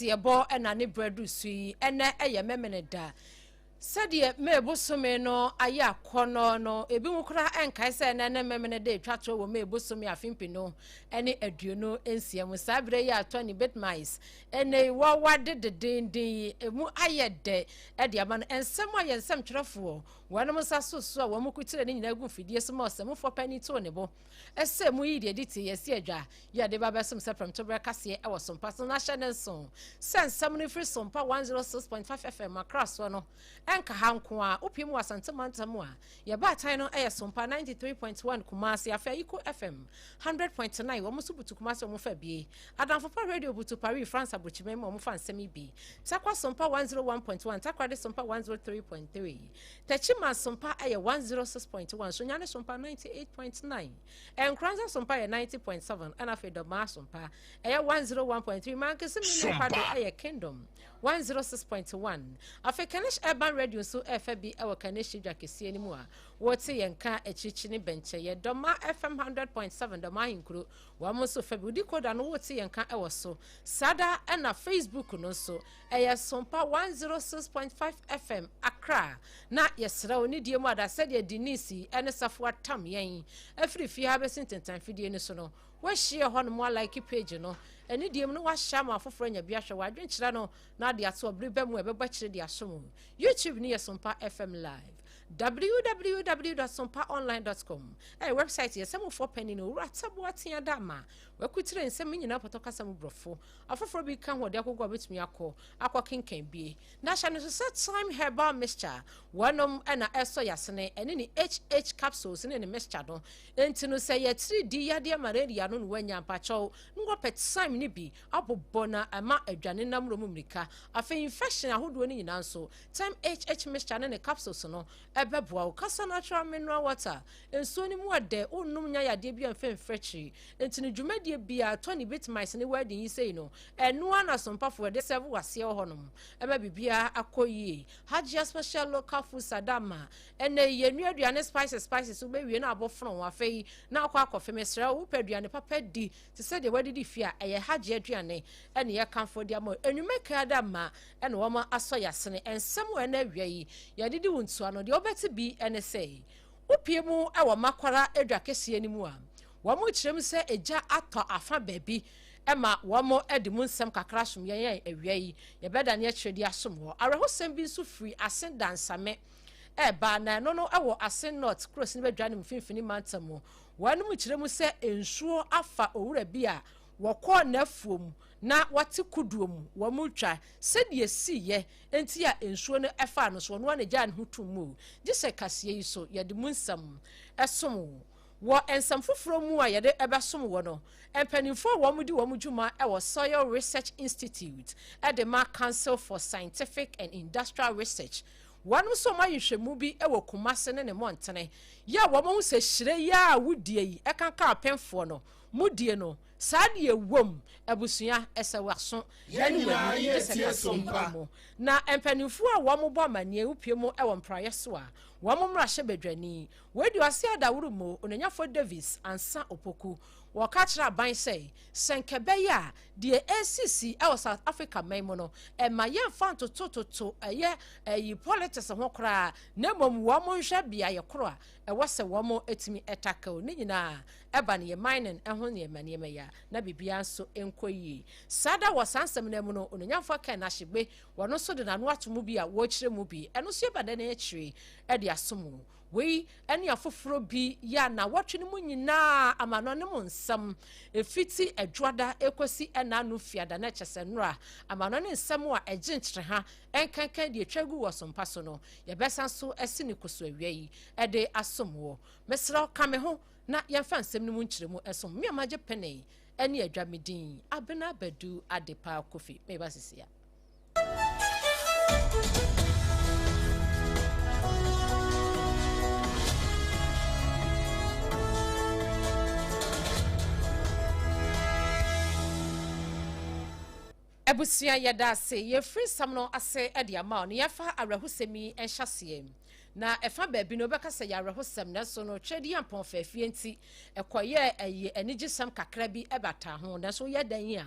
Yebo ena ne bredu sui ene eye memene da Sadie mebo some no aya kono no ebi mukra enkai se na ne memene de twato wo mebo some afimpi no ene aduono ensia mu sabre ya atoni bitmice ene wa de din emu aye de e de ama ensem aye ensem twerefo wonom saso so wo mukutire ne nyina gu fidie so mo sem fo pani to ne bo ese mu yi de diti yesi adwa ya de baba som sepram to brekase e wo sompa so national song sensem no free sompa 106.5 FM across no enka hanko a opiem wasantemantam a ye ba tan no eye sompa 93.1 Kumasi afa iko FM 100.9 wo musubutu Kumasi wo fa bie adamfopa radio butu Paris France abochime mo fa nsemi bi takwa sompa 101.1 takwa de sompa 103.3 tachima sompa eye 106.1 so nyane sompa 98.9 enkranza sompa eye 90.7 ana fe do ma sompa eye 101.3 mankese mi kwado eye Kingdom 106.1 afa Kanish urban radio so FB ewo Kanish dwakesie ni mu a wote yenka echichi ni benche ye doma FM 100.7 doma hinkuro wa mo so fabi udi koda no wote yenka ewo so sada na Facebook no so eye sompa 106.5 FM Accra na yesra oni die mu ada said Denise ene safo atam yen afri fi ha besintentan fidie ni so no wa share ho no mo like page no ene die mu no wa share ma afoforo nya bia hwe wa adwenkyira no na de ato obribe mu ebeba kire de asom YouTube ni Sompa FM live www.sompaonline.com website yesemo for penny no ratabo atia dama wakutire nsem nyina potokasa mu brofo afoforo bi kan hode akogwa betumi akọ kenkan bie na hya no so time herbal mixture wanom na eso yasene ene ni HH capsules ne mixture no enti no se ye 3D yade malaria no wanya mpacho ngo pet time ni bi abobona ama adwane namro mu mrika afa infection ahodo ni nyina nso time HH mixture ne capsules no ebeboa ukasa natural mineral water enso ni mu ade onum nya yade bia mfemfrechi enti ni dwumadie bia Tony Bitmice ni wedding yi sei no enu ana sompafo de serve wase honom eba bibia akoyie Hajia special local food sadama ene yenu aduane spices ubewie na abofron wa fei na akọ mesra wo paduane papa di te se de wadidi fia eye Hajia aduane ene ye kanfo dia mo enumeka adama ene wo ma aso yasene ensem wo na awie yadidi wontu ano de obeti bi ene sei upiemu ewo makwara edwakese ni mu a wo mo kirem se eja ato afa baabi ema wo mo edi mu nsem kakra som yen awie yi ye beda ne akyeredi asom ho arehosem bi nso free asen dansame ba na no ewo asen not cross ni bedwane mfimfini mantamo wanu mu kirem se ensuo afa owura bi a wokọ na afuom na wate kuduom wo mu twa se de siye enti a ensuo no efa no so no na gya ne hutumu gise kasie yi so ye de mu nsam esom wo ensam foforo mu a ye de ebesom wo no empanimfo wo mu di wo mu dwuma e wo Soil Research Institute at the Mark Council for Scientific and Industrial Research wanu so ma yehwemu bi e wo Kumase ne montene ya wo mo se hyire ya wudie yi e kan ka apemfo no mudie no sadi ewom abusua esewaso ya ye sompa na empanimfo a wo mo bo amane upiemu e wo mpraye so a wo mo mra hye bedwani we di wase adawuru mo onanyafo Davis ansa opoku wo ka kira ban sei senkebe ya de ACC e wo South Africa memo no e ma ye fa toto yi politics ho kra na mom wo mo hwe bia ye kro a e wo se wo mo etimi etaka ni nyina e ba ne ye mining e ho ne mane ya na bibia nso enkoyi sada wo sansem na mu no onanyafo ka na hyegbe wono so de nanu atomu bi a wo kire mu bi eno so ba de na akire e de asomu we eni afoforo bi ya na wotwe mu nyina amano ne mu nsam efiti adwada ekosi enanu fiada na chesenura amano ne nsam a egintre ha enkankan de atwagu wo sompa so no ye besa so esi ne koso awiei e de asomo mesra kame ho na yemfa nsam ne mu nkyeremu esom me amaje pene eni adwamedin ABENA BADU ADEPA KWOFIE me basisia Ebusia yada se ye free samno ase edi ama no yefa arehosemi enhyasem na efa baabi no beka se ya arehosem na so no twedi ampon fafie nti ekoye enige sam kakra bi ebata ho na so yedan yi a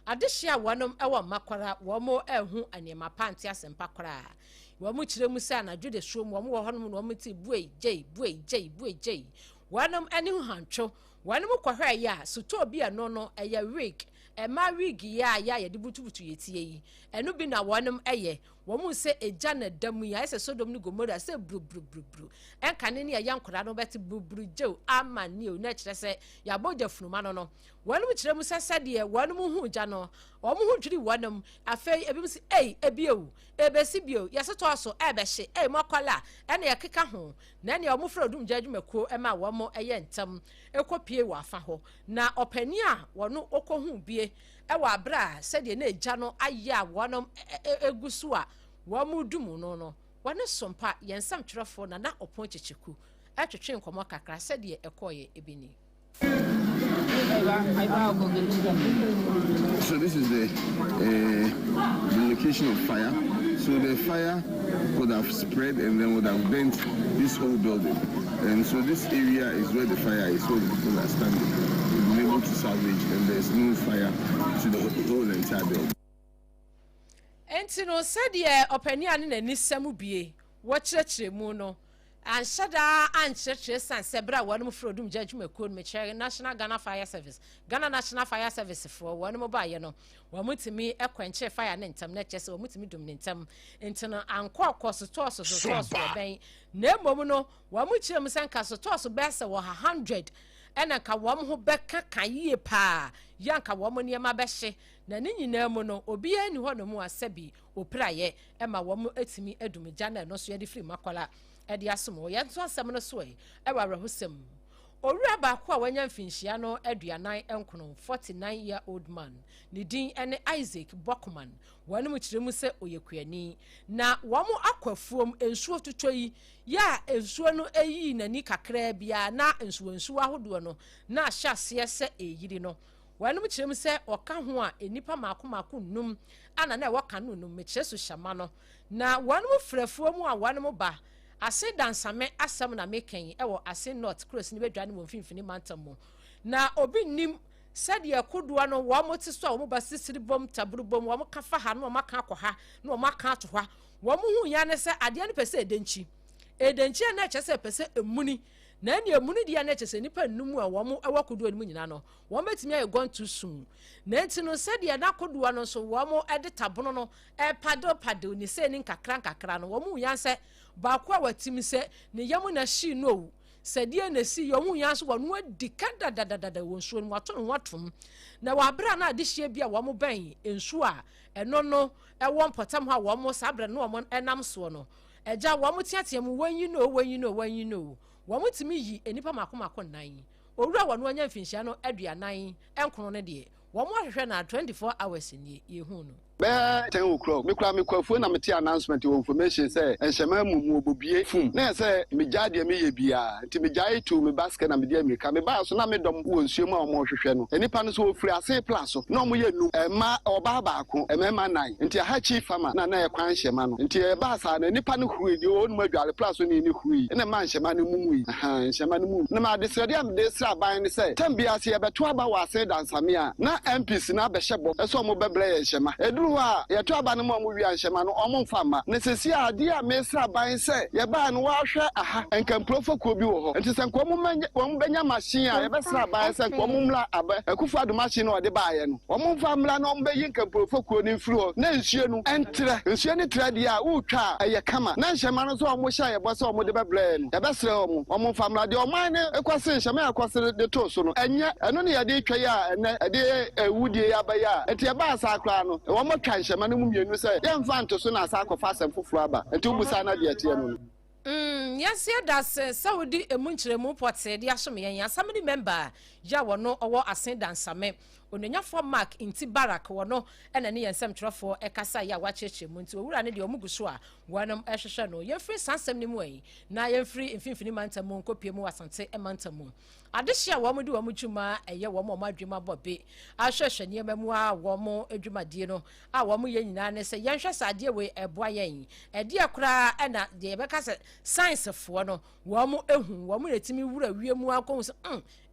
adehia wonom ewo makwara womo ehu anema panti asempa kwara womo kire mu se anadwo de suom womo wo honom no womo ti buei jei wonom eni hu hantwo wonom kwahwa ya suto obi eno no eye wig ma wig ya ye de butubutu yetie yi eno bi na wonom eye womu se eja na damu ya ese Sodom ni Gomora se bru enkane ne ya nkora no beti bru jew amani o na kire se ya boja funuma no wonom kire mu sese de wonom hu ja no womu hu dwiri wonom afei ebi si ebio ebesi bio yese to so ebehye mokola ene ye keka ho na ne omu fra odum jadwumako ema womo eye ntam ekopie wa afa ho na opani a wono okohu bie ewa abra se de na eja no aya wonom egusu a womu dumu no wone sompa yensam twerefo na opon checheku atwetwe nkomo kakra se de ekoye ebini. So this is the location of fire. So the fire could have spread and then would have burnt this whole building. And so this area is where the fire is, where the people are standing. We've been able to salvage and there's no fire to the whole entire building. Entino said ye opani ane na nisemu bie wo kyerɛkyerɛ mu no anhyada ankyerɛkyerɛ san sebra wɔnom frodum judgment me kyerɛ National Fire Service Ghana National Fire Service for wɔnom ba ye no wɔmutimi ekwankyerɛ fire ne ntam na kyerɛ wɔmutimi dum ne ntam entino ankɔ so bɛn na mmom no wɔmukyerɛ mu sanka so bɛsɛ wɔ 100 ena ka wɔm ho bɛka kayie pa yanka wɔm niema bɛhye na ne nyina mu no obi ani hɔ no mu asabi opraye ema wɔm etimi adum gya no so yɛde firi makwala ɛde asomo yɛnso asɛm no so ɛwɔ arahusem owura ba ko a wanya mfinhyia no aduanan enkono 49-year-old man ne din ene Isaac Bokman wɔnom kyerɛ mu sɛ oyekuani na wɔm akwafuom ensuo tutoyi ya ensuo no eyi nani kakra bia na ensuo ahodo no na ahyase sɛ eyiri no wɔnom kyerɛ mu sɛ ɔka ho a enipa maako num ana na ɛwɔ kanu num mekyerɛ so hyama no na wɔnom frɛfuo mu a wɔnom ba ase dansame asam na meken ewo ase north cross ni bedwane mo mfimfini mantam na obi nim said ye kodoa no wo mo ti so wo mo basisiri bom taburu bom wo mo kafa ha no maka akɔha no maka atoha wo mo hu ya ne se ade ne pese edenchi na kyese pese emuni na ne emuni dia na kyese nipa nnumu a wo mo ewo kodoa ni mu nyina no wo metimi aye gone too soon na ntino said ye na kodoa no so wo mo ede tabono no pado ni se ni nkakra no wo mo ya se ba kwa watimi se ne yamu na shi no sadie na si yomu ya so wonu adika dadadada wonsuo no wato no watom na wabra na ade hie bia wo mo ban ensu a eno no ewo mpotam ha wo mo sabre no wo mo enam so no eja wo mo tiatiam wanyi no wo mo timi yi enipa makoma nan owura wo no anya mfinhyia no aduanan enkono ne de wo mo hwehwe na 24 hours ni yehu no 10 o'clock me kwafu na meti announcement of information say enhyema mu obobie fum na say me jade me ye bia nti me jae to me basket na me de amerika me ba so na me dom wo nsuom a mo hwehwe no enipa no so ofiri ase plus no mo ye nu ma oba baako emema nan nti ha chief farmer na ye kwan hyema no nti e ba sa na enipa no hui ni onu ma dwale plus no ni hui na ma hyema no mu yi hyema no mu na ma de srade am de sra ban ni say tambia se ye beto aba wa ase dansame a na MPs na be hyebo e so mo bebre ye hyema eduru wa ye to aba no mo wi anhyema no omo mfama ne sesi ade a mesra ban se ye ba no wa hwe aha enkamprofo ko bi wo ho nti se nko mo benya machine a ye besra ban se nko mo mla aba akufu ado machine no de ba ye no omo mfa mla no mo be yin enkamprofo ko ni mfiri ho na nsuo no entre nsuo ni trade a utwa ye kama na anhyema no so omo hya ye bo se omo de bebre no ye besra omo mfa mla de oman ne ekwase anhyema akwase de to so no enye eno ne ye de twa ya ene de ewudie ya ba ya enti ye ba asa akra no omo twa anhyema no mu mienu se ye mfa nto so na asa akɔfa asɛm foforo aba enti ubusa na de atie no yes das saudi emunkyeremu pote de asome yan assembly member ya wono owo asen dansame ononyafo mark inti barak wono ena ne yensem twerefo ekasa ya wakyerkyeremu nti owura ne de omuguso a wonom ehwehwe no yefri sansem ne mu ayi na yefri mfimfini mantamu nkopie mu asante emantamu adehia wo mu de wo mu dwuma eye wo mu adwuma bobe ahwehwe ne yemamu a wo mu adwumadie no a wo mu ye nyina ne se yenhwe sade we eboa yen ede akura ena de beka se science Yosefo no wamo ehu wamo retimi wura wiemu akon so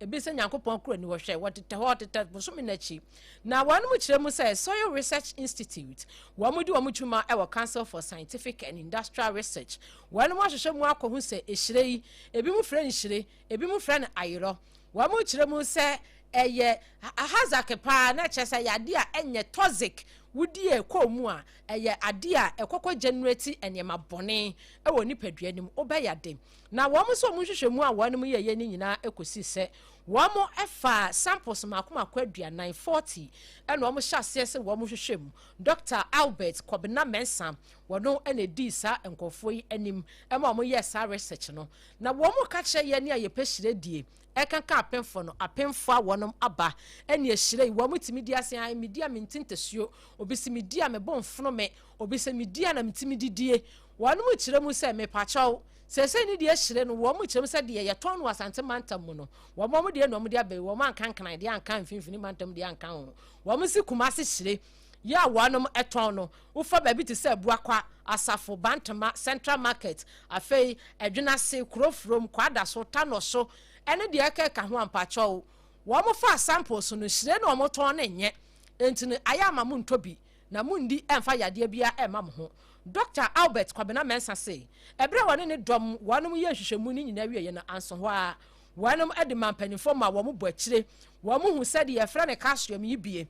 ebi se Nyankopɔn kro ni wo hwe wotete hotete bosomi nachi na wanu mu kire mu say Soil Research Institute wamo di wamo twuma e wo Council for Scientific and Industrial Research wanu mu ahwehwe mu akɔhu se ehire yi ebi mu frɛ ni hire ebi mu frɛ ni ayero wamo kire mu say eye ahazake pa na kyese yade a enye toxic wudi ekomu a eye ade a ekokɔ generate enema bɔne ewo nipadua nim obɛyade na wo mo so mo hwehwɛ mu a wo no ye ye ni nyina ekosi se wo mo efa samples makoma kwaduanan 40 ena wo mo hyase se wo mo hwehwɛ mu Dr. Albert Kwabena Mensa wono ene di sa enkofo yi anim ema wo ye sa research no na wo mo ka kyerɛ ye ne aye pɛhyire die ekanka apemfo no apemfo a wonom aba ene ehire yi wo mo timi di ase an media mentintesuo obisi media me bonfono me obisi media na metimi didie wonom kyerɛ mu se me pachaw sese ni de ehire no wo mo kyerɛ mu se de ye ton no asante mantam mu no wo mo de no mo de abai wo mo ankankan de ankan mfimfini mantam de ankan ho wo mo si kuma se hyire ya wonom eton no wo fa ba bi te se buakwa asafo bantama Central Market afei adwena se krofrom kwada so tano so ene de ka ho ampacho wo mo fa samples no hyire no mo ton na nye entini ayama mu ntobi na mu ndi emfa yade bia ema mo ho Dr. Albert Kwabena Mensa say ebre wone ne dom wonom ye hwehwemu ni nyina wiye na anso ho a wonom ede mampanifo ma wo mo bo akire wo mo hu se de ye fra ne calcium yibie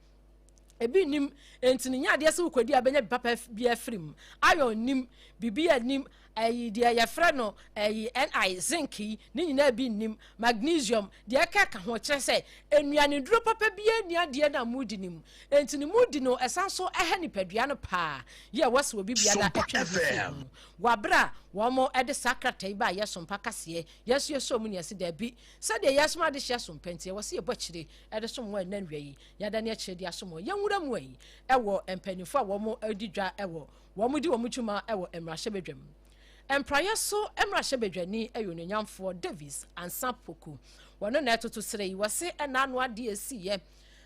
ebi nim entini nya de se ukodi abenya papa bia frim ayo nim bibia nim ayi de ye fra no ayi ni zinc ni nyina bi nim magnesium de ka ho kire se enuane duro papa bia nia de na mudi nim entini mudi no esanso ehe ni padua no pa ye wose obi bia da atwa wabra wo mo ede sakratai ba ye sompa kase yeso yeso mu ne se da bi se de yeso ma de hye sompantie wose ye bɔkire ede som wa nanwa yi ya da ne akire de asom ye nwura mu yi ewo empanifo a wo mo adidwa ewo wo mo di wo mo twuma ewo emrahye bedwam empraye so emrahye bedwani eyo nyamfo Davis Ansapoku wono na etoto sere yi wose enano ade esiye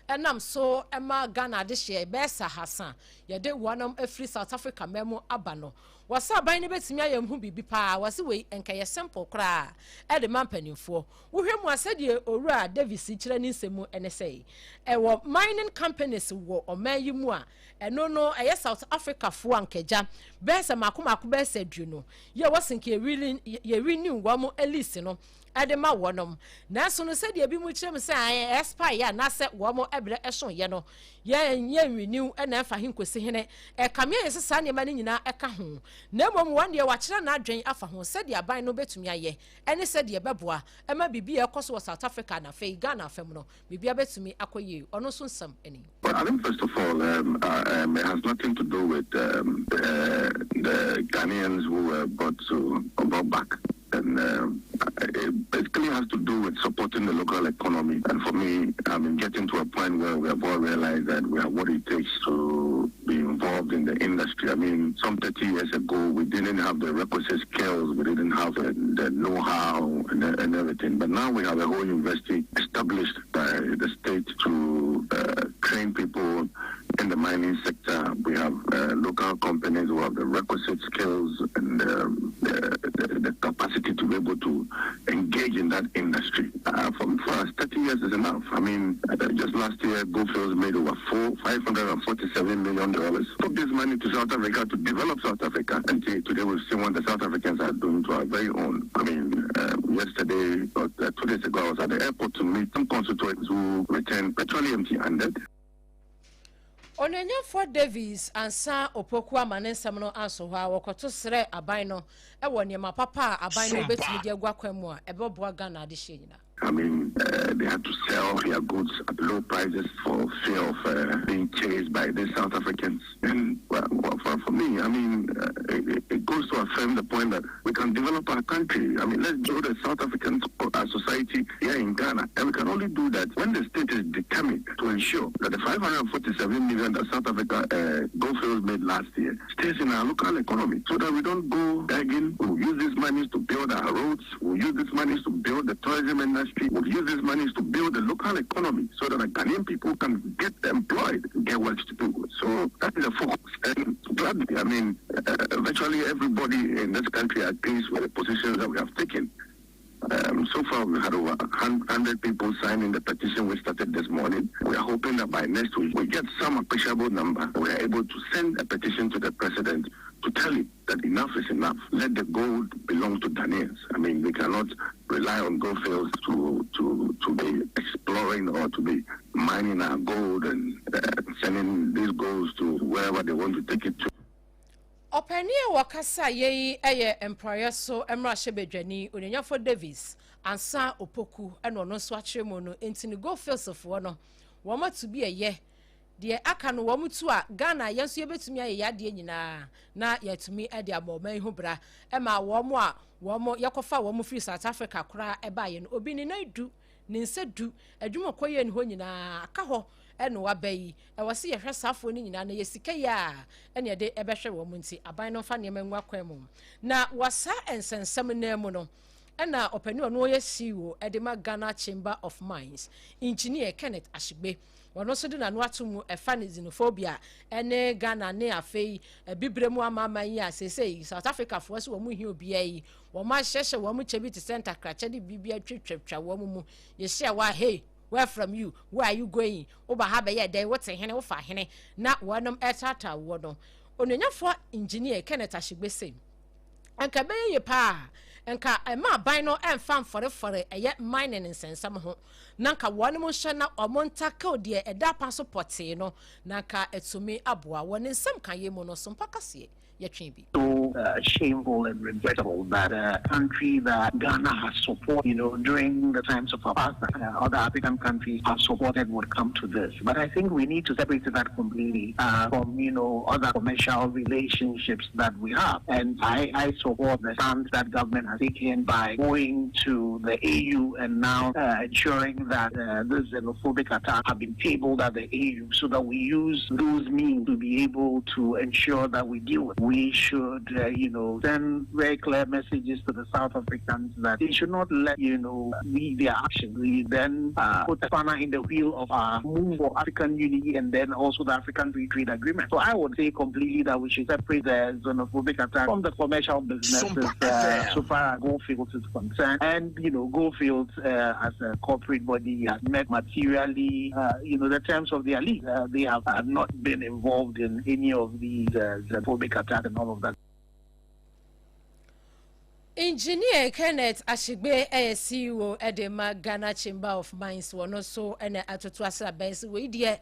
enam so ema Ghana de hye besa Hassan ye de wonom afri South Africa memo abano wasa ban ne betimi ayam hu bibi pa wase we enkaye simple kra e de mampanimfo wo hwemu asede owura Davis kire ni nsemu ene sei ewo mining companies wo oman yi mu a eno no eye South Africa fo ankaja besa makoma ko besa duno ye wasenke ye renew wo mo elise no adema wonom na so no se de bi mu kirem se an expire na se wo mo ebre eson ye no ye renew na fa hinkosi hene e kamia ye sesa ne ma ne nyina eka ho na mom won de wa kire na adwen afa ho se de aban no betumi aye ene se de beboa e ma bibi e koso South Africa na fe Ghana fam no bibi betumi akoye ono so nsam eni. Well, I think first of all, it has nothing to do with the Ghanaians who were brought back. And it basically has to do with supporting the local economy. And for me, I mean, getting to a point where we have all realized that we have what it takes to be involved in the industry. I mean, some 30 years ago, we didn't have the requisite skills, we didn't have the know-how and everything. But now we have a whole university established by the state to train people in the mining sector. We have local companies who have the requisite skills and the capacity to be able to engage in that industry. For us, 30 years is enough. I mean, just last year, Goldfields made over $547 million. Took this money to South Africa to develop South Africa. And today we've seen what the South Africans are doing to our very own. I mean, yesterday, or 2 days ago, I was at the airport to meet some constituents who returned petroleum empty-handed. Onenya for Davis ansa opoku amanesam no anso ha wokoto sere aban no e wonye mapapa aban no betimi de agwakwam a ebeboa Ghana de hyenyina. I mean, they had to sell their goods at low prices for fear of being chased by the South Africans. And for me, I mean, it goes to affirm the point that we can develop our country. I mean, let's grow the South African society here in Ghana. And we can only do that when the state is determined to ensure that the $547 million that South Africa Goldfields made last year stays in our local economy, so that we don't go begging. We'll use these monies to build our roads. We'll use these monies to build the tourism industry. We'll use these monies to build the local economy so that the Ghanaian people can get employed and get work to do. So that is a focus. And glad I mean, virtually everybody in this country agrees with the positions that we have taken. So far, we had over 100 people signing the petition we started this morning. We are hoping that by next week, we get some appreciable number. We are able to send a petition to the president to tell him that enough is enough. Let the gold belong to Ghanaians. I mean, we cannot rely on gold fields to be exploring or to be mining our gold and sending these golds to wherever they want to take it to. Openia wakasa ye employer so emra shebedwani onyenyafo Davis ansa opoku eno no so akyeremo no entini go fields of no wo ma to be ye de aka no wo mutu a Ghana yenso yebetumi aye yade nyina na yatumi ade aboman hu bra ema wo mo a wo mo yakofa wo mo free South Africa kura eba ye no obi ni na du ni nsedu adwuma koye ni ho nyina aka ho eno wabayi e wase ye hwesafo ni nyina na yesika ya ene ye de ebehwe wo munti aban no fa ne manwa kwan mu na wasa ensensem na mu no ena opani ono ye CEO edema Ghana Chamber of Mines engineer Kenneth Ashigbe wono so de na no atomu efa ne xenophobia ene Ghana ne afei bibremu amaman yi asesei South Africa fo so wo mu hi obi yi wo ma hyehye wo mu chebiti center krache de bibia twetwetwa wo mu ye share wa hey where from you? Where are you going? Oba habe ye dey what hene wo fa hene na wonom etata wo no. Ononyafo engineer Kenneth Ashigbe say. Anka be ye pa. Anka ema ban no emfa mfore eye mining nsensam ho. Nanka wonom hye na omontaka de eda pa so pote no. Nanka etumi aboa won nsem kan ye mu no so mpakase. So shameful and regrettable that a country that Ghana has supported, during the times of apartheid, other African countries have supported would come to this. But I think we need to separate that completely from, other commercial relationships that we have. And I support the stance that government has taken by going to the AU and now ensuring that this xenophobic attack have been tabled at the AU so that we use those means to be able to ensure that we deal with it. We should, send very clear messages to the South Africans that they should not let, lead their actions. We then put a spanner in the wheel of our move for African unity and then also the African Free Trade Agreement. So I would say completely that we should separate the xenophobic attack from the commercial businesses so far as Goldfields is concerned. And, Goldfields as a corporate body has met materially, the terms of their lease. They have not been involved in any of these xenophobic attacks and all of that. Engineer Kenneth Ashigbe CEO Edema Ghana Chamber of Mines wono so ene atoto asra bensi we die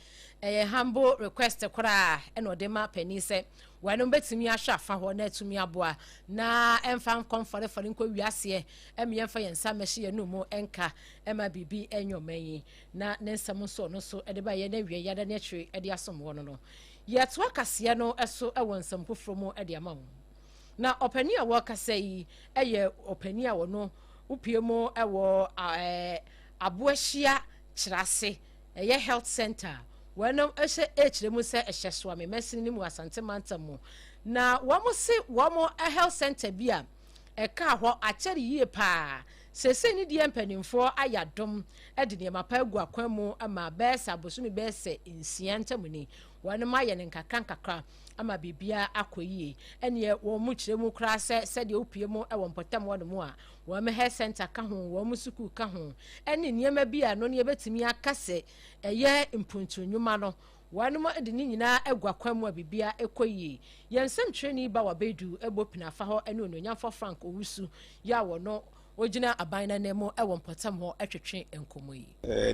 humble request kora ene odema pani se wanu betimi ahwa fa ho na atumi aboa na emfa komfore fore nko wiase emyemfa yensa mehye no mu enka ema bibi enyomanyi na nensam so no so edeba ye na wie yada na atwe ede asom wono no yeto akase no eso ewonsam foforo mu ede ama wo na opani a wakasa yi eye opani a wono upiemo ewo aboahia kirase eye health center wono ehye echiremu se ehye soame mesin ni mu asante mantamu na womo health center bia eka ho akere yie pa sese ni die mpanimfo ayadom ede ne mapa agu akwamu ama besa bosumi bese insianta muni wono maye ne nkakra ama bibia akoyie ene wo mu kiremu kra se de opiemu e wo mpotam wo mu a wo me health center ka ho wo mu suku ka ho ene niema bia no ne betimi akase eye mpuntunwuma no wanum de ni nyina agwakwamu bibia ekoyie yensem training ba wa bedu ebopina fa ho ene ononyamfo Frank Owusu ya wo no ojina abana nemo ewo mpotam ho atwetwe enkomoyi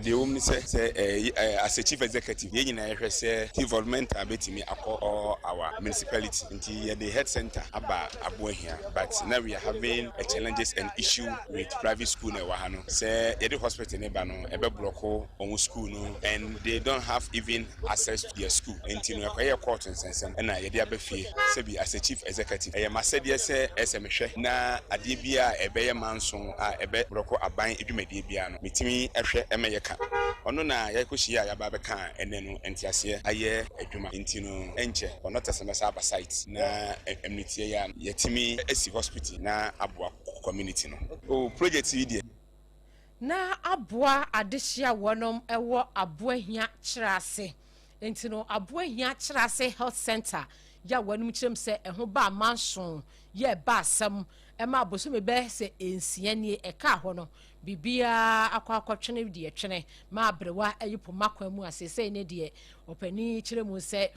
the omni say as a chief executive ye nyina ehwe say development abetimi akọ our municipality nti the health center aba aboahia but now we are having a challenges and issue with private school na wahano say the hospital neba no ebe block on school no and they don't have even access to their school nti no ekwaye court nsensem na ye de abafie say be as a chief executive e masede say smhwe na ade bia ebeye manso a ebe broko aban edwumade bia no metimi ehwe emeyeka ono na yakohia ya ba beka ene no entiase aye adwuma ntino enche ono tesemesa aba site na emnitie ya yetimi esi hospital na aboa community no o project yi na aboa adehia wonom ewo aboahia kirase ntino aboahia kirase health center ya wanum kyerem se eho ba manson ye ba asam ema aboso me be se ensia nie eka ho no bibia akwakotwene de etwene ma abrewa ayipo makwa mu asese ne de opani kyeremu se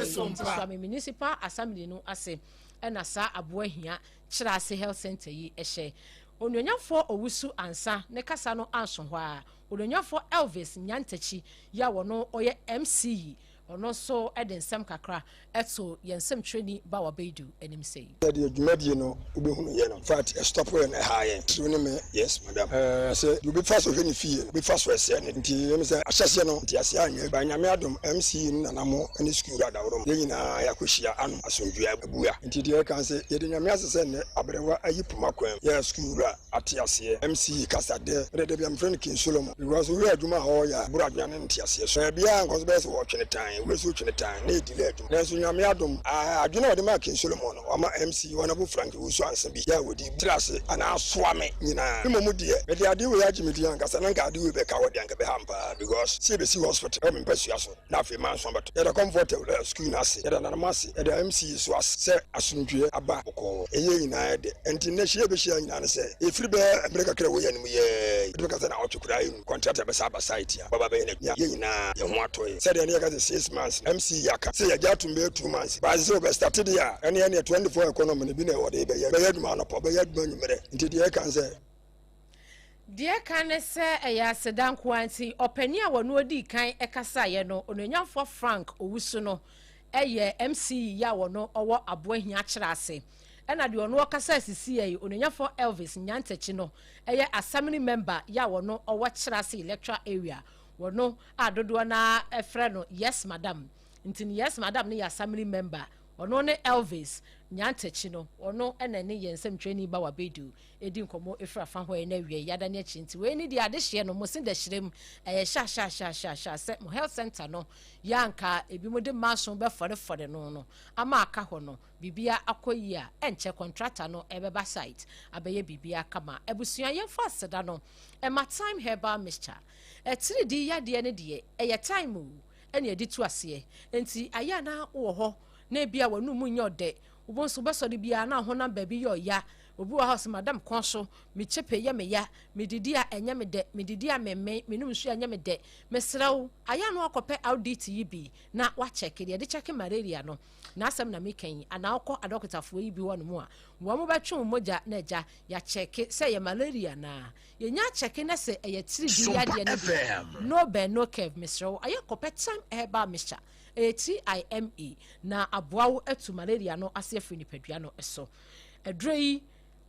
so municipal assembly no ase ena sa aboahia kyerɛ ase health center yi ehye ononyafo owusu ansa ne kasa no anso ho a ononyafo Elvis Nyantachi ya wono oye MC ono so eden nsem kakra eto yensem training ba wa bedu enim sei the adwumadie no obehunu ye no fact stop we na high so ne me yes madam say you be fast of any fee be fast for say nti yem say ahyase no nti ase anwe ba nyame adom MC na namo any school da woro ye nyina yakohia anu asomdua abua nti de kan say ye de nyame asese ne abrewa ayipuma kwam ye school ra ate ase MC kasa de de bia mfriend King Solomon because we adwuma ho ya buradwane nti ase so bia nkoso be se wo twene tan we so twene tan na edile adwuma na so nyame adom adwene wo de ma King Solomon ama MC wanabo Frank wo so ansa bi ya wodi trase ana asoa me nyina imomu de me de ade we agime di anka sana nka ade we be ka wodi anka be hampa because CBC hospital me mpasua so na afi man so bato ya comfortable school na ase ya na mase ya MC so ase se asundue aba boko eye nyina de enti na hie be hia nyina se efiri be America kra wo ya nim ye de ka sana otwekura yin contract be sa ba site ya baba be na ye nyina ye ho atoy se de ne ka 6 months MC yaka se ya jatum be 2 months ba se be started ya ene 24 economy ne bi na wode be ye aduma no po be ye aduma nyumere nti de kan se de kan se eya sedan kwanti opani a wono odi kan ekasa ye no ononyafo Frank owusu no eye MC ya wono owo aboahia kyerɛ ase ena de ono okasa sisi ye ononyafo Elvis Nyantachi no eye assembly member ya wono owo kyerɛ ase electoral area wono adodo na efre no yes madam ntini yes madam ne ya assembly member ono ne Elvis Nyantachi no ono ena ne yensem training ba wa bedu edi nkomo efra fa ho na wie yada ne chinti we ni de ade hye no mo sin da hyerem sha se mo health center no yanka ebi mo de maso be fore no ama aka ho no bibia akoyi a enche contractor no ebeba site abeye bibia kama ebusua yemfa seda no ema time herbal mixture etiri di yade ne de eye time o ene edi tu ase enti aya na wo ho na bia wanu mu nyode ubonso besori bia na ho na baby yo ya obi wa house madam konso mi chepe ye me ya medidi a enya me de medidi a memme menum su enya me de mesrew aya no akope audit yi bi na wa check de check malaria no na asem na mekan ana akọ adokotafo yi bi wonu mu a wo mo betwe moja na eja ya check say ye malaria na ye nya check na say eye tiri di ya de na no be no kev mesrew aya kope time eba mixture ATIME na aboawo etu malaria no asefri ni padua no eso edrei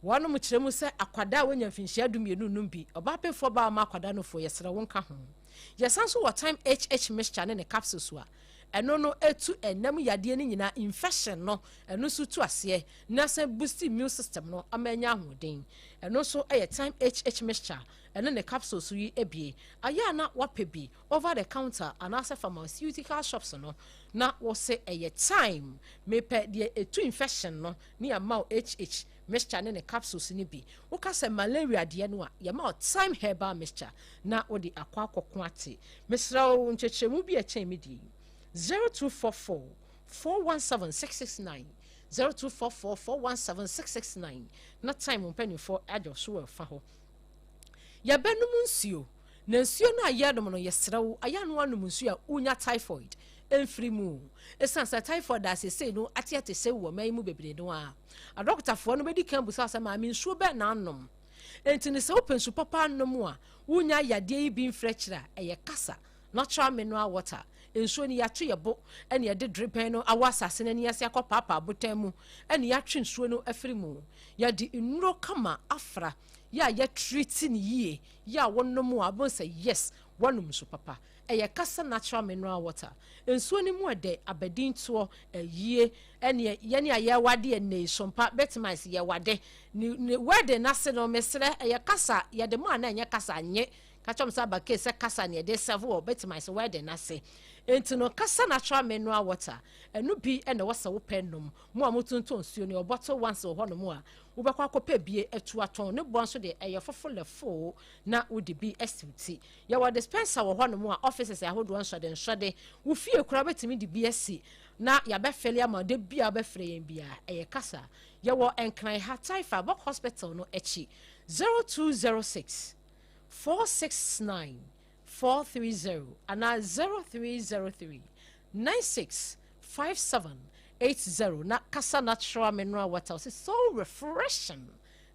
wonu mu kyeremu se akwada wonya mfinhia dumienu num bi obapefo ba ma akwada no fo yesere wonka ho yesanso what time HH mixture ne capsules a eno no etu enam yade ni nyina infection no eno so tu ase na se boost immune system no amanya ahoden eno so time HH mixture eno ne capsules yi ebie aya na wapebi over the counter and as pharmaceutical shops no na wo se time mepe de etu infection no ni amount HH mixture ne capsules ni bi wo ka se malaria de no a yama time herbal mixture na wo di akwa akoko ate mesra wo nchechemu bi echen mi di 0244 417669 0244 417669 na time mpanifo adwoso wa fa ho ya benum nsuo na nsuo na ayedom no yesrew ayano anum nsuo a unya typhoid enfri mu esansa typhoid asese no atiate se wo mai mu bebre no a doctor fo no bedi kan busa sama mi nsuo be na anom entini se open su papa anom a unya yade yi bi mfrechira eye kasa natural mineral water ensuo ni yatwe yebo ene yede dripen no awasase na ni yase akopapa abotan mu ene yatwe nsuo no afiri mu yade nnuro kama afra ya treat ni yie ya wonom abon say yes wonum so papa eye kasa natural mineral water ensuo ni mu ede abedin to yie ene ye ne aye wade ene sompa betmice ye wade ni wade na se no mesre eye kasa ye de mu ana enye kasa nye kachom sa ba ke se kasa ne de serve o betmice wade na se enti no kasa natural mineral water enu bi ene wasa wo penum mu amutunto nsuo ne bottle once ho no mu a wo bekwa kopa bie atu aton ne bon so de eye fofo lefo na wo de bi SUT ya wo dispenser wo ho no mu a offices ahodo nso de wo fie kura betimi de bi asi na ya be fele ama de bia be frɛ yen bia eye kasa ye wo enkran ha Taifa Bok Hospital no echi 0206 469 430 and 0303 965780 na kasa natural mineral water is so refreshing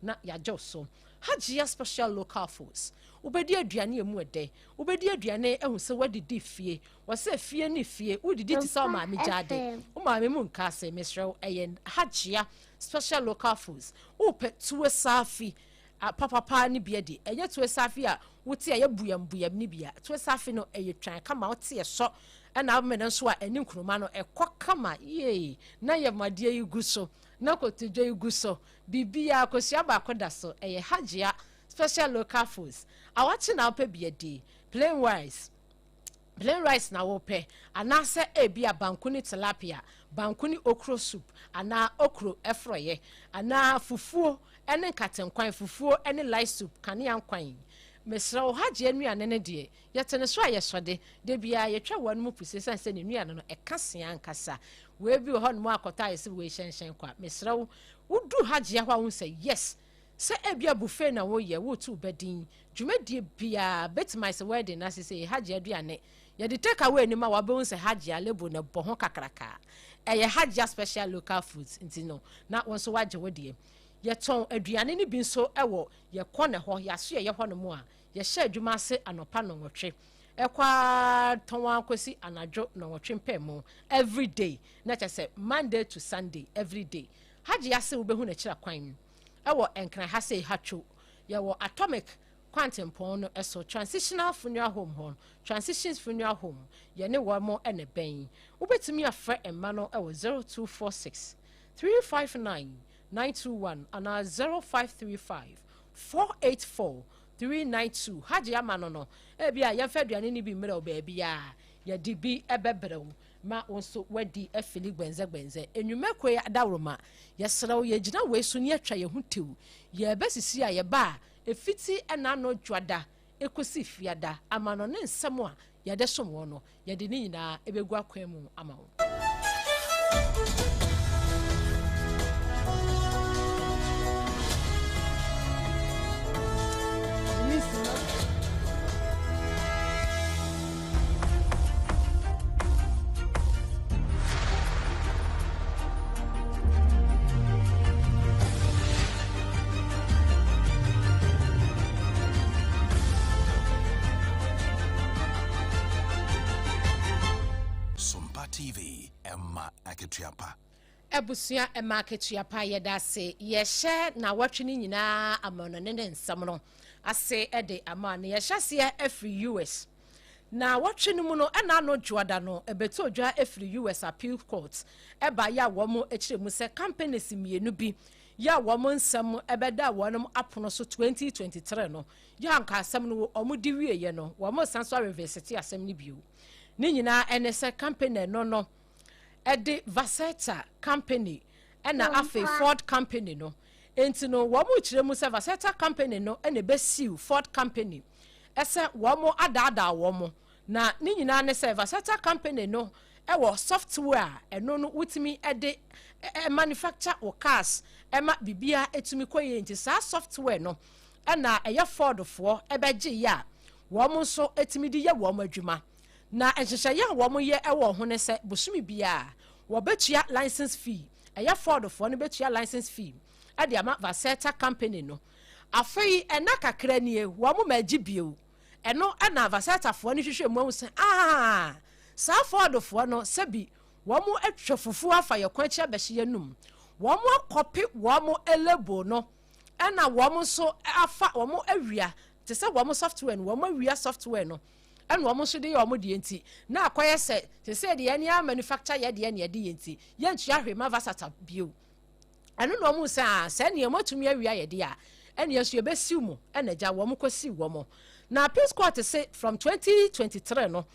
na ya joso Hajia special local foods ubedi aduane emu ede ubedi aduane ehu se wadidi fie wase fie ni fie udidi ti sa ma jade o ma me mu nka se mesrew eye Hajia special local foods upe tuwe safi papa ni bia de eye tuwe safi a wuti aye buyam ni bia tuwe safi no eye twan kama wote so na amene nso a eni nkruma no kama ye na ye made yi guso na kotodwe yi guso bibia akosia ba koda so eye Hajia special local foods awachi na ope bia de plain rice na wope anase ebia bankuni tilapia bankuni okro soup ana okro efroye ana fufuo ene nkatenkwan fufuo ene light soup kane ankwan mesra o Hajia nuane ne de yetene so ayesode de bia yetwa wanu mu puse sanse ne nuane no ekasea ankasa we bi ho no akota ayese we hyenhyen kwa mesra wo udu Hajia hwa wo say yes se ebia buffet na wo ye wo tu bedin dwumadie bia betima se wedding na se Hajia aduane ye de take away ni ma wa be se Hajia lebo na bo ho kakraka eye Hajia special local foods ntino na won so waje wodie ye ton aduane ni bi so ewo ye kɔ ne ho ya so ye ho no mu a ye hye adwuma se anopa no nwotwe ekwa ton akosi anadwo no nwotwe mpem every day na chese Monday to Sunday every day Hajia se wo be hu na kira kwan ewo enkran ha se hatwo ye wo atomic quantum pon no eso transitional funeral home hon transitions funeral home ye ne wo mo ene ben wo betimi afre emma no ewo 0246 359 921 and 0535 484 392 Hajia manono ebia ye fa aduane ni bi mre o ba bia ye di bi ebebrew ma onso wadi afili gbenze enwumekwe adawroma ye srew ye gina we su ne atwa ye hutew ye besisi a ye ba efiti ena no dwada ekosi fiada amano ne nsem a ye de somwo no ye de ni nyina ebegu akwan mu amawo TV Emma Aketuapa Ebusia Emma Aketuapa yedase yehye na watwini nyina amono ne nsam no ase ede amane yehye every US na watwini mu no ena no dwoada no ebeto dwa every US appeal court eba ya wo mo ekiremu se companies mienu bi ya wo mo nsam ebeda wonum apono so 2023 no ya anka asem no omudi wieye no wo mo sanso university asem ni bio ni nyina enese company no ede Vaseta company ena afi Ford company no enti no wo mo kiremu se Vaseta company no ene be siu Ford company ese wo mo adada wo mo na ni nyina ne se Vaseta company no ewo software eno no wutimi ede manufacture o cars ema bibia etumi koye nti sa software no ena eye Ford fo ebeje ya wo mo so etimi di ye wo mo adwuma na ehyehyɛ ya wo mo ye ewo ho ne se bosumi bia wo betua license fee eya Ford fo no betua license fee ade ama Vaseta company no afei ena kakra nie wo mo magi bio eno ana Vaseta fo no hwehwɛ mu se sa Ford fo no sebi wo mo atwa fufu afa ye kwachi abehye num wo mo akopi wo mo elebo no ena wo mo so afa wo mo awia te se wo mo software no wo mo awia software no and wo mo so de yo mo de enti na akoye se de ye ne manufacture ye de ne de enti ye ntua hwe ma Vaseta bio eno no mo se ne mo tumi awia ye de a ene yeso ye besiw mo ene ja wo mo kosi wo mo na peace court say from 2023 no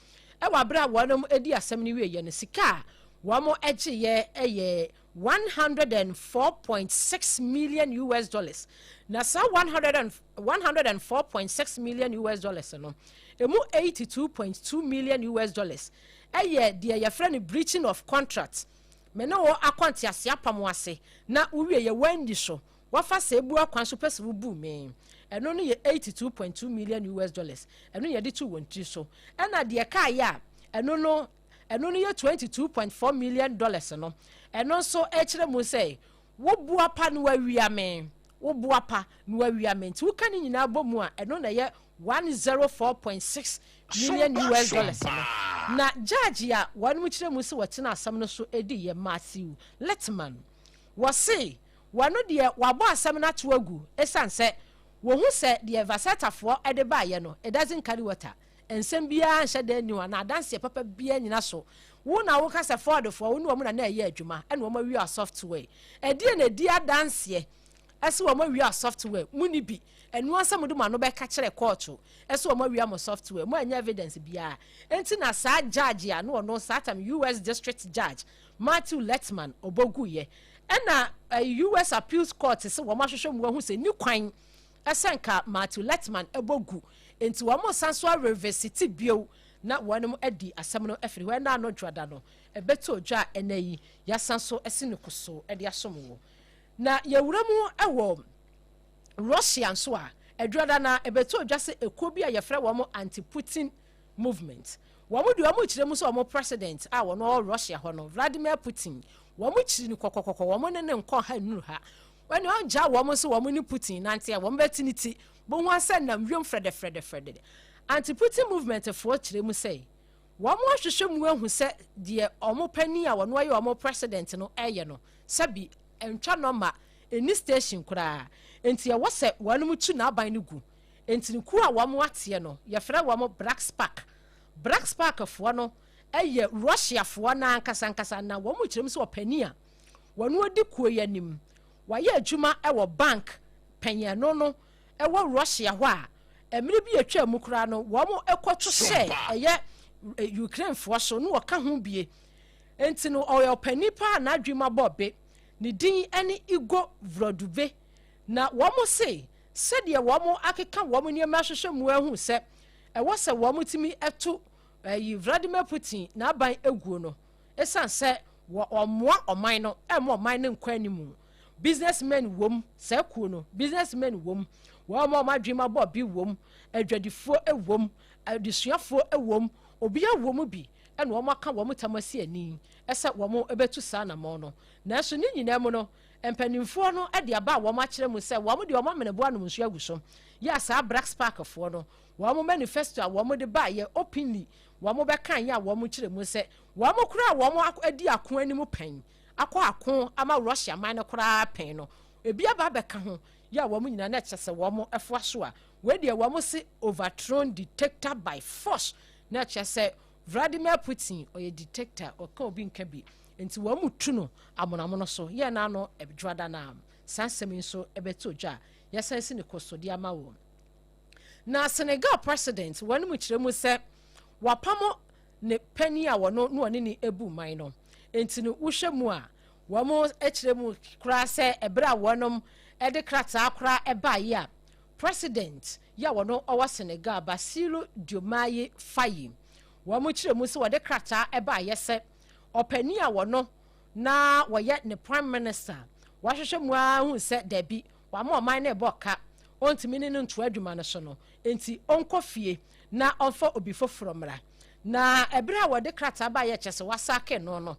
e wa bra wo no edi asem ni wie ye ne sika wo mo eje ye eye $104.6 million US dollars na sa 104.6 million US dollars no emu $82.2 million US dollars dear your friend breaching of contract me no akwanti ase apam ase na uwie ye wandi so wafa se ebu akwan so pese bu me eno no ye 82.2 million US dollars eno ye de 213 so ena de ka ya eno no ye 22.4 million dollars no eno so e kire mu say wo bu apa no awia me wo bu apa no awia me nti wo kan nyina bomu a eno na ye 104.6 million US dollars na judge ya wanu mu kire mu se wotina asam no so edi ye Matthew Letman wo say wanu de wabo asam na to agu esanse wo hu se de Vaseta fo ede ba ye no it doesn't carry water ensem bia nhye da ni wa na dance papa bia nyina so wo na wo ka se Ford fo wo no mo na ye adwuma ene wo ma wi software edi na di dance ese wo ma wi software muni bi enu asam do ma no be ka kire court ese wo ma wi am software mo anya evidence bia enti na sa judge ya no no satam US district judge Matthew Letman obogu ye ena US appeals court se wo ma hwehwe mu hu se ni kwan esenka Matthew Letman ebogu enti wo mo sanso university bio na wonum adi asam no afiri we na no dwada no ebeto dwa enayi ya sanso esinikoso edi asomo na yewuramu ewo Russia so a edwada na ebeto dwa se ekobi a yefre wo mo anti-Putin movement wo mo de wo mo kire mu so wo mo president a wo no Russia ho no Vladimir Putin wo mo kire ni kokokoko wo mo ne nko ha nuru ha when on ja wo mo so wo mo ni Putin nante wo mo betiniti bo ho asen na nwem frede anti-Putin movement for kire mu say wo mo hwehwe mu ehu se de omo pani a wo no aye omo president no eye no sabi entwa no ma eni station kura enti ye wo se wanu mu tu na aban no gu enti ni ku a wo mo ate no ye frɛ wo mo Black Spark fo no eye Russia fo na ankasa na wo mo kire mu se opani a wanu odi kuo yanim wa ye adwuma e wo bank panya no e wo Russia ho a emire bi atwa mu kura no wo mo ekoto hye eye Ukraine fo so no wo ka ho bie enti no oyo pani pa na adwuma bobe ni din ene Igo Vrodube na wo mo se de wo mo akeka wo mo niam ahwehwe mu ahu se e wo se wo mo timi eto Vladimir Putin na ban eguo no esan se wo omoa oman no e mo oman ne nkwa businessmen wom se kuo no businessmen wom wo mo madwuma bobi wom adwadifo ewom adisuafo ewom obi awom bi ene wo maka wo mutamasi ani ese wo mo ebetu sa na mo no na so ni nyina mu no empanimfo no e de aba wo ma kire mu se wo mo de wo ma menebo anu nsu aguso ya sa Black Spark fo no wo mo manifesto a wo mo de ba ye openly wo mo be kan ya wo mo kire mu se wo mo kura wo mo adi akon animu pen akon ama Russia man no kura pen no ebi aba be ka ho ya wo mo nyina na kyese wo mo efo so a we de wo mo se overthrown dictator by force na kyese Vladimir Putin oye dictator o ka obi nka bi enti wo mu tu no amonamono so ye na no ebdwada na sansemi so ebeto dwa ye sansi ne kosodi ama wo na Senegal president wonu mu kire mu se wapamo ne pani a wono no ne ni ebu man no enti no wohwe mu a wo mo ekire mu kura se ebra wonom ede krata akra eba ye a president ya wono owa Senegal Bassirou Diomaye Faye wo mo kire mu se wode krata eba ye se opani a wono na woye ne prime minister wahwehwe mu a hu se dabi wa ma oman na eboka ontimi ne nto adwuma no so no enti onkofie na onfa obi fofromra na ebere a wode krata ba ye kyese wasake no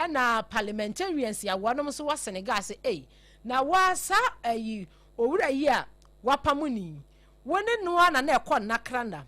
na parliamentarians ya wonom so wa Senegal se na wasa owura yi a wapamuni wone no ana na ekọ nakranda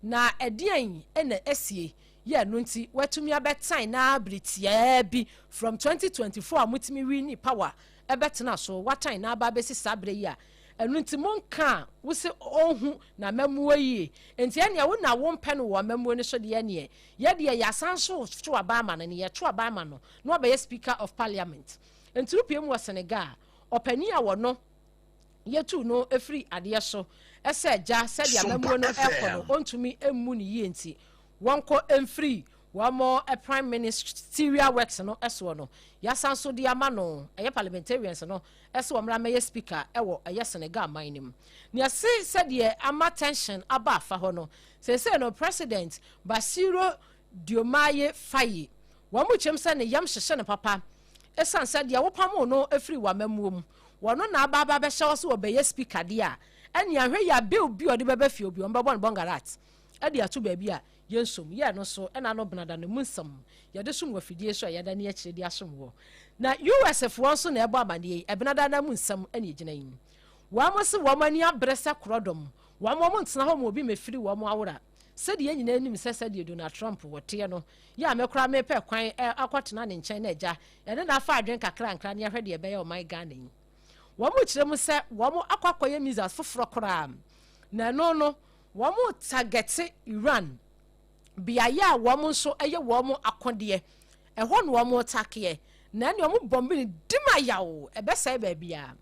na edian ena esie ye no nti watumi abetan na britia bi from 2024 amutimi wi ni power ebetena so watan na aba besi sabre yi a enu nti monka wo se ohun na mamuo yi enti ene wo na wo mpe no wo mamuo ni so de ene ye de ya sanso to abama no ye to abama no no be speaker of parliament enti rupiem wo Senegal opani a wo no ye tu no efri ade so ese ja se de mamuo no ekono ontumi emu ni yi enti wonko emfree wamo a prime ministerial works no eso no yasanso di ama no eye parliamentarians no eso wamra meye speaker ewo eye Senegal manim ne se de ama tension aba fa ho no se no president Bassirou Diomaye Faye wamu chemsa ne yam hyehye ne papa esan said ya wopam no afiri wa mamuom wono na aba be hye so obeye speaker de a ene ahwe ya bill bi ode beba fi obi on bebo bongarat ade ato ba bi a yensom ye no so ena no benada ne munsam ye de sum wafidie so ya da ne akire de asom wo na USF won so na ebo amane ebenada na munsam ene egina yin wamo se wamani abresa krodom wamo ntena ho mo obi mefiri wamo awora sedi ye nyina anim sedi Donald Trump wote no ya mekora mepe kwan akwatena ne nchen na eja ene na afa adwen kakra nkra ne ahwede ebe ya o my Ghana yin wamo kire mu se wamo akwakoye missiles foforo kora na no wamo target Iran biaya wamo so eye wamo akode eho no wamo take na ne wamo bombi dima yawo ebe sai ba bia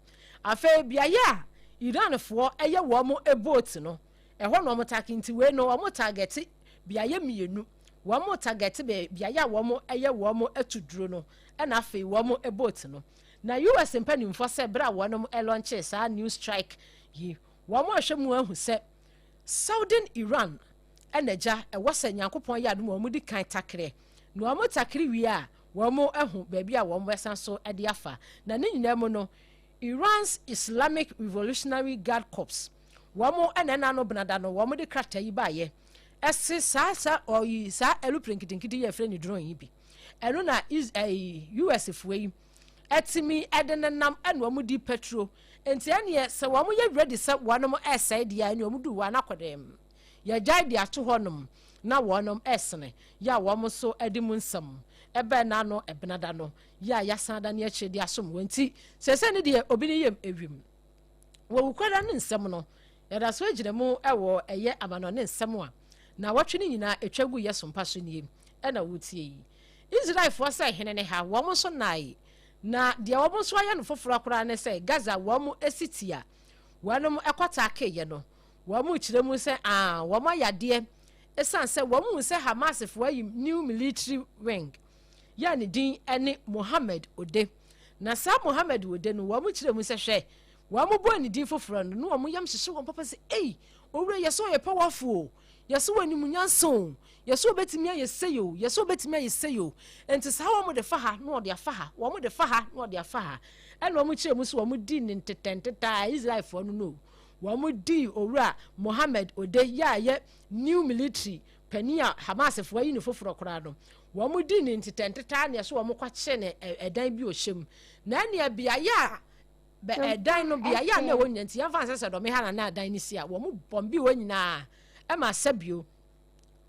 afa biaya Iran fo eye wamo boat no eho no mo take nti we no wamo target biaya mienu wamo target biaya wamo eye wamo atuduro no na afa wamo boat no na US mpanimfo se bra wonom launch sa new strike yi wamo ahwemu ahu se Southern Iran enaja ewose nyankopon ya adum omu di kan takre no omu takre wi a wamo ahu ba bia wamo esan so ede afa na ne nyina mu no Iran's Islamic Revolutionary Guard Corps wamo enena no benada no wamo di krata yi ba ye ese sa oyi sa eluprenkidinkidi ye freni drone yi bi eno na is US fuwe etimi edenenam eno omu di petrol enti ene se wamo ye ready se wonom esai dia ene omu du wa na kodem ya jai dia to honom na wonom esene ya wamo so edimu nsam ebe na no ebenada no ya yasanda ne akire dia som wenti sese ne de obi ne yem ewim wo wukwada ne nsam no ya da so agiremu ewo eye amano ne nsam a na watwe ne nyina etwagu ye sompa so ne ena wutie yi Israel fo sai hene ne ha wo mo so nai na de wo mo so aya no foforo akora ne sai Gaza wo mo esitia wonom ekwata akeye no wo mo kiremu se wo mo yade esan se wo mo se Hamas fo ayi new military wing ya ne din ene Mohammed Ode na sa Mohammed Ode no wo mo kiremu se hwe wo mo bo ne din foforo no wo mo yam hyehye wo papa se owure yeso ye powerful yeso wani munyanso yeso betimi ayeseyo yeso betimi ayeseyo enti sa wo mo de faha no ode afaha wo mo de faha no ode afaha ene wo mo kiremu so wo mo di ne tetenteta Israel fo no wo mo di owura Mohammed Ode ya ye new military pania Hamas fo ayi ne foforo kora no wo mo di ne tetenteta ne so wo mo kwache ne edan bi o hyem na ne bia ya be edan no bia ya na wonya nti ya fanse se do me ha na edan ni si a wo mo bombi wonyina e ma sabio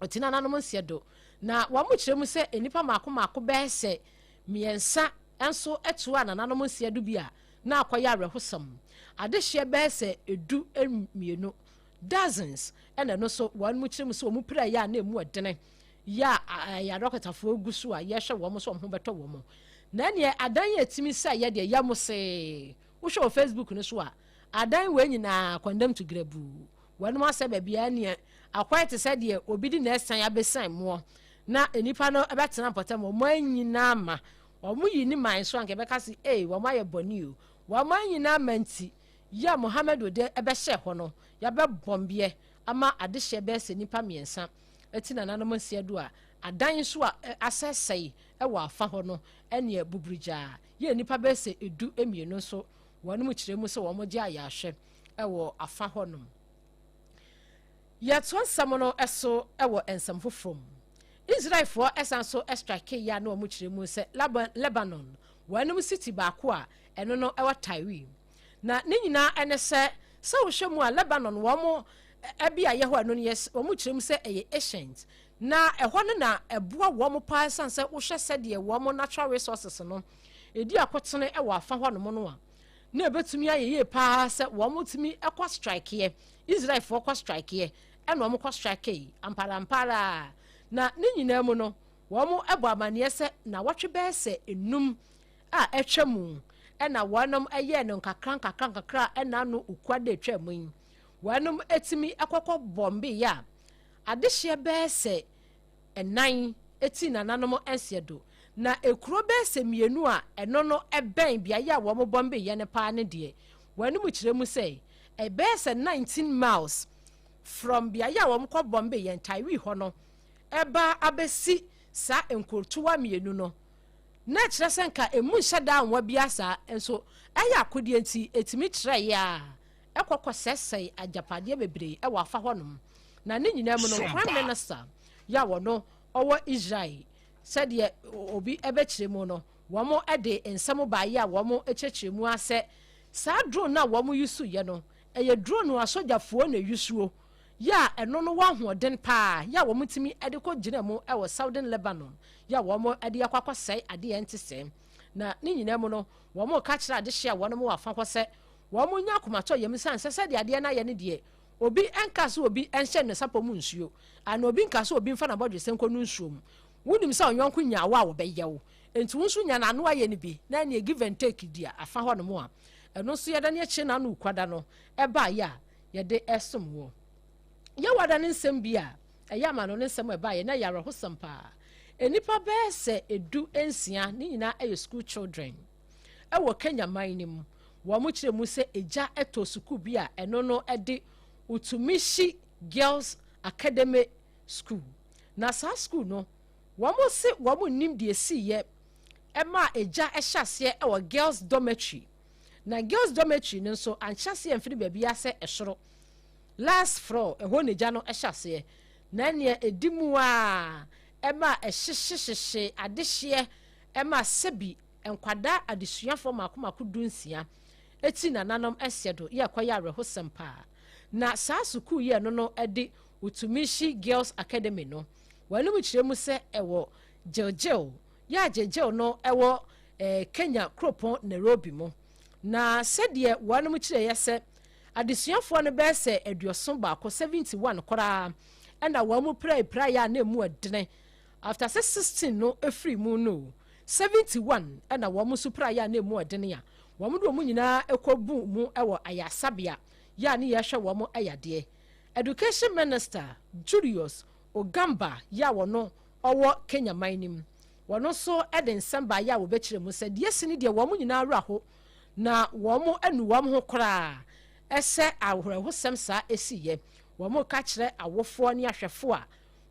otina nanom nse do na wo mo kiremu se enipa mako be se miensa enso eto a nanom nse do bia na akoya rehosam adehye be se edu emienu dozens ene no so wo mo kiremu se wo mo pira ya na emu odene ya ya roketafo gusu a ye hwe wo mo so ho beto wo mo na ne adan ya timi sa ye de ya mo se wo show Facebook no so a adan we nyina condemn to grabu wonom asebe bia ne akwai te said ye obi di na esan abesan mo na enipa no ebetena potem mo anyina ma omo yi ni man so anke beka si wo ma ye boni o wo ma anyina manti ya Mohammed Ode ebe hye ho no ya be bombie ama adehye be se nipa miensa etina nanom nsia do a adan so a asesei wo afa ho no ene bubrija ye nipa be se edu emienu so wonom kiremu se wo mo gya ya hwe wo afa ho no yet one samono eso ewo ensam fofrom Israel for esan so strike ya na omu kiremu se Lebanon wanum city ba ko a eno no ewa Taiwi na ne nyina ene se wo hwemu a Lebanon wo mo ebia ye ho ano no yes omu kiremu se eye ancient na eho no na eboa wo mo pa esan se wo hwe se de wo mo natural resources no edi akotene ewa afa ho no mo no a na ebetumi ayeye pa se wo mo tumi ekwa strike ye Israel for kwa strike ye eno mo kwa strike ampara na ne nyina mu no wo mo ebo amane se na wotwe be se enum a etwemu ena wonom eye no kakran ena no ukwade etwemu wonom etimi ekokọ bombe ya adehye be se enan eti na nanom ensiedo na ekuro be se mienu a eno no eben bia ya wo mo bombe ye ne pa ne de wonom kiremu se be se 19 miles from biaya wo mko bombe yen Taiwi ho no eba abesi sa enkotuwa mienu no na kyerɛ sɛ nka emu nhyɛ da anwa bi asa nso ɛyɛ akodie nti etimi kyerɛ ya ɛkɔkɔ sɛsɛe agyapadeɛ bebree ɛwɔ afa hɔnom na ne nyinaa mu no prime minister ya wɔ no ɔwɔ Israel sɛdeɛ obi ɛbɛkyerɛ mu no wɔn ɛde nsɛm baayɛ a wɔn ɛkyerɛkyerɛ mu asɛ saa drone na wɔn yusu yɛ no ɛyɛ drone asogyafoɔ na yusuo ya ɛno no wahoɔden paa ya wɔn timi ɛde kɔ gyina mu ɛwɔ Southern Lebanon ya wɔn ɛde akɔkɔ sɛe adeɛ nte sɛm na ne nyinaa mu no wɔn ka kyerɛ ade hyɛ wɔn mu wafa kɔ sɛ wɔn nya akomatɔ yɛm san sɛ deɛ adeɛ na yɛ ne deɛ obi ɛnka so obi ɛnhyɛ ne sapɔ mu nsuo ana obi nka so obi mfa na bɔdwe sɛ nkɔ no nsuo mu wonim sɛ ɔnyɔnko nyaawa a wɔbɛyɛ wo enti wo nso nya na ano ayɛ ne bi na ne give and take dia afa hɔ no mu a ɛno nso yɛda ne akyi na no kwada no ɛba ya yɛde ɛsom wo yɛwada ne nsɛm bi a ɛyɛ ama no ne nsɛm ɛba yɛ na yɛarɛ ho sɛm paa enipa bɛɛ sɛ edu ensia ne nyinaa ɛyɛ school children ɛwɔ Kenya man ne mu wɔn mo kyerɛ mu sɛ egya ɛtɔ sukuu bi a ɛno no ɛde Utumishi Girls Academy School na saa school no wɔn mo se wɔn mo nim deɛ si yɛ ɛma egya ɛhyɛ aseɛ ɛwɔ girls dormitory na girls dormitory no nso anhyɛ aseɛ mfiri baabi asɛ ɛsoro last floor ɛhɔ ne egya no ɛhyɛ aseɛ na nea edi mu a ɛma ɛhyehyehyehyɛ adehyeɛ ɛma sɛbi nkwada adesuafo makomako dunsia eti na nanom ɛsɛ do yɛ kɔyɛ awerɛhosɛm paa na saa sukuu yɛ no no ɛde Utumishi Girls Academy no wɔnum kyerɛ mu sɛ ɛwɔ Gilgil yɛ Gilgil no ɛwɔ Kenya Kropon Nairobi mu na sɛdeɛ wɔnum kyerɛ yɛ sɛ adesuafoɔ no bɛɛ sɛ aduoson baako 71 koraa ɛna wɔn mu pray yɛ a na emu ɛdene after 16 no efiri mu no 71 ɛna wɔn mu so pray yɛ a na emu ɛdene a wɔn do wɔn nyinaa ɛkɔbu mu ɛwɔ ayasabea yɛ a ne yɛhwɛ wɔn ɛyadeɛ education minister Julius Ogamba yɛ a wɔn ɔwɔ Kenya man nim wɔn nso ɛde nsɛm baayɛ a wɔbɛkyerɛ mu sɛ deɛ si ne deɛ wɔn nyinaa awura ho na wɔn ɛnu wɔn ho koraa ɛsɛ ahorɛhosɛm saa esi yɛ wɔn ka kyerɛ awofoɔ ne ahwɛfoɔ a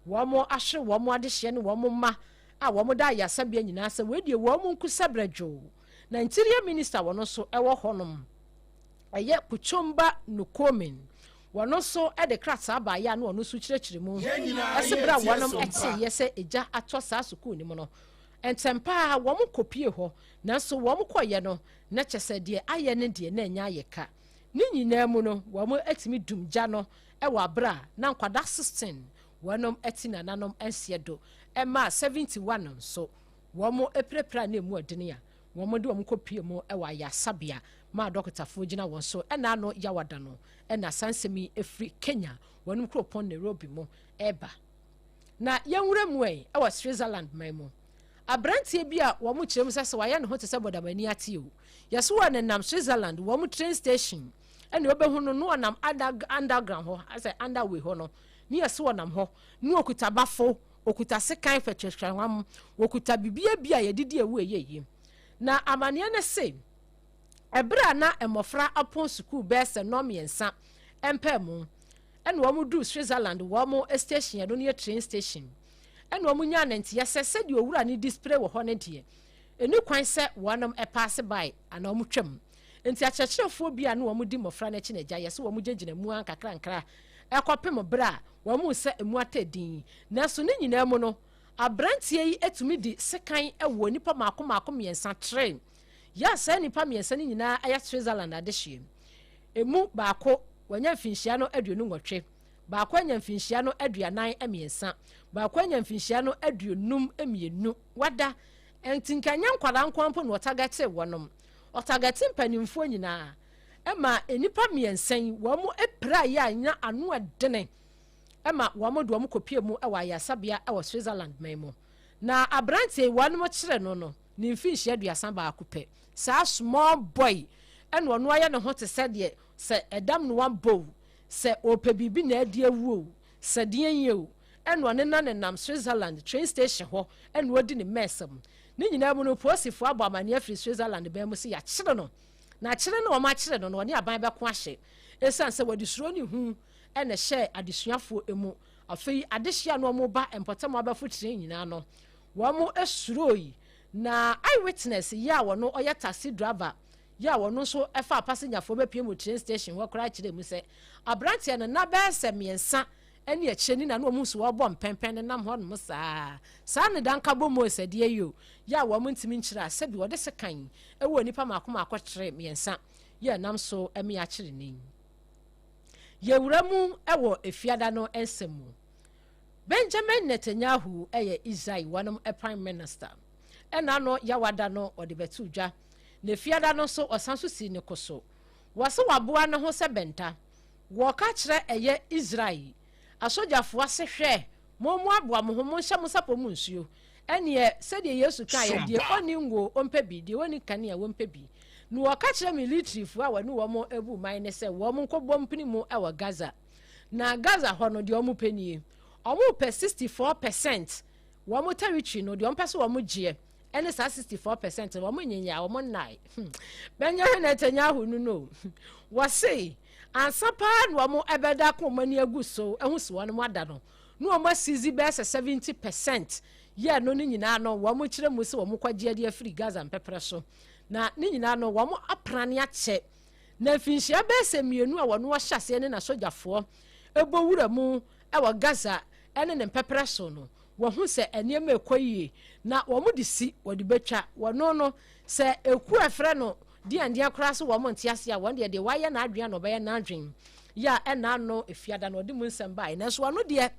wɔn ahwe wɔn adehyeɛ ne wɔn mma a wɔn da ayasabea nyinaa sɛ wɔadie wɔn nkusa brɛdwo na interior minister wɔn nso ɛwɔ hɔnom ɛyɛ Kuchomba Nukomin wɔn nso ɛde krataa baayɛ a no wɔn nso kyerɛkyerɛ mu ɛsɛ bra wɔn ɛte yɛ sɛ egya atɔ saa sukuu ne mu no ntɛmpa a wɔn kopie hɔ nanso wɔn kɔyɛ no na kyɛ sɛ deɛ ayɛ ne deɛ na ɛnya ayɛ ka ne nyinaa mu no wɔn atumi dum gya no ɛwɔ abra na nkwada 16 wɔn ɛte na nanom ɛnseɛ do ɛma 71 nso wɔn epirapira na emu ɔdene a wɔn de wɔn kopie mu ɛwɔ ayasabea ma dɔkitafoɔ gyina wɔn so ɛna ano yawada no ɛna sansɛmi efiri Kenya wɔn kuropɔn Nairobi mu ɛba na yɛnwura mu ɛwɔ Switzerland man mu abranteɛ bi a wɔn kyerɛ mu sɛ wɔayɛ ne ho te sɛ bɔdamani ate o yɛso wɔ ne nam Switzerland wɔn train station ɛna wɔbɛhu no wɔnam underground hɔ asɛ underway hɔ no ne yɛso wɔnam hɔ ne okuta bafo okuta sekan fɛtwɛtwɛwam okuta bibia bi a yɛdidi ewu eyeye na amaneɛ ne se ɛbra na mmɔfra apon sukuu bɛsɛ nɔmiɛnsa ɛmpɛ mu ɛna wɔn du Switzerland wɔn station yɛdo ne yɛ train station ɛna wɔn nya nanteɛ sɛ sɛdeɛ owura ne display wɔ hɔ ne deɛ eni kwan sɛ wɔn ɛpaase by ana wɔn twam nti akyerɛkyerɛfoɔ bi a ne wɔn di mmɔfra n'akyi na gya yɛ sɛ wɔn gyinagyina mu ankakrankra ɛkɔpem bra wɔn sɛ emu atɛ din nanso ne nyinaa mu no abranteɛ yi etumi di sekan ɛwɔ nipa maako mmiɛnsa train ya sɛ nipa mmiɛnsa ne nyinaa ɛyɛ Switzerland adehyeɛ emu baako wɔnya mfinhyia no 28 baako anya mfinhyia no 49 baako anya mfinhyia no 52 wada ntinkanya nkwada nkwampo no otagate wɔnom otagate mpanimfoɔ nyinaa ɛma enipa mmiɛnsa yi wɔn epra ya anya ano adene ɛma wɔn do wɔn kopie mu ɛwɔ ayasabea ɛwɔ Switzerland man mu na abranteɛ wɔn kyerɛ no ne mfinhyia 30 baako pɛ saa small boy ɛna ɔno ayɛ ne ho te sɛ deɛ sɛ ɛdam no one bow sɛ opɛ bibi na adi awuo sɛ deɛ yɛ o ɛna ɔne na ne nam Switzerland train station hɔ ɛna ɔdi ne mɛsɛm ne nyinaa mu no posifo abɔ amane afiri Switzerland bɛn mu sɛ yɛakyere no na akyere no wɔn akyere no ɔne aban bɛko ahyɛ esan sɛ wɔde suro ne hu ɛna hyɛ adesuafoɔ emu afei adehia no mo ba empotam abafu tire nyina no wo mo esuroi na eyewitness ya wo no oya taxi driver ya wo no so efa passenger fo be pie mo train station wo kra kire mu se abrante no na be se miensa ene a kyeni na no mu so wo bom pempen ne nam ho no saa ne danka bo mo se de yo ya wo mo ntimi nkyira se bi wo de se kan e wo nipa makoma akotre miensa ya nam so emi a kyire ni yewura mu ewo efiada no ensemu Benjamin Netanyahu eye Israel wanom prime minister ena no yawada no ode betudwa na efiada no so osanso si ne koso wase waboa no ho se benta wo ka kire eye Israel asojafo ase hwe momo aboa mo ho mo hye mo sapo mu nsuo ene se de Yesu kan ye de oni ngo ompebi de oni kan ya wompebi no wo ka kire military fu a wani wo mo ebu man ne se wo mo nkobom mpini mu e wa Gaza na Gaza ho no de o mo panie omo per 64% wo mo territory no de o mpese wo mo gie ene sa 64% wo mo nyinya wo mo nai Benjamin Netanyahu no wase ansapa no mo ebeda ko mani aguso ehunso wo no mo ada no no mo sizi be 70% ye no ni nyina no wo mo kire mu se wo mo kwagie de afri Gaza mpepere so na ni nyina no wo mo aprane ache na finhia be se mienu a wo no hyase ne na sojafo ebo wura mu ewa Gaza ene ne mpepere so no wo hu se enema ekoyie na wo mo de si wo de betwa wo no se eku efre no di ande akora so wo mo ntiase a wo de waye na adwen no be na adwen ya ena no efiada no de mu nsem bai na so no de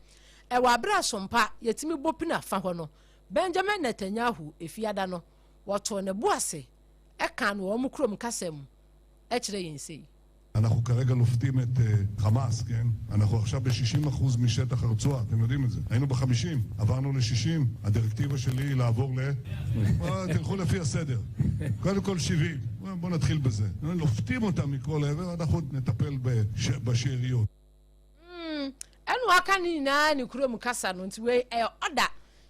ewa abra sompa yetimi bopina fa ho no Benjamin Netanyahu efiada no woto ne boase eka no wo mo krom kasem e kire yensei אנחנו כרגע לופתים את חמאס, כן? אנחנו עכשיו ב-60% משטח הרצועה, אתם יודעים את זה. היינו ב-50, עברנו ל-60, הדירקטיבה שלי היא לעבור תלכו לפי הסדר. קודם כל 70, בואו נתחיל בזה. לופתים אותם מכל עבר, אנחנו נטפל בשאריות. אנו הקני נא נקרוא מקסה נונתווי, אודה,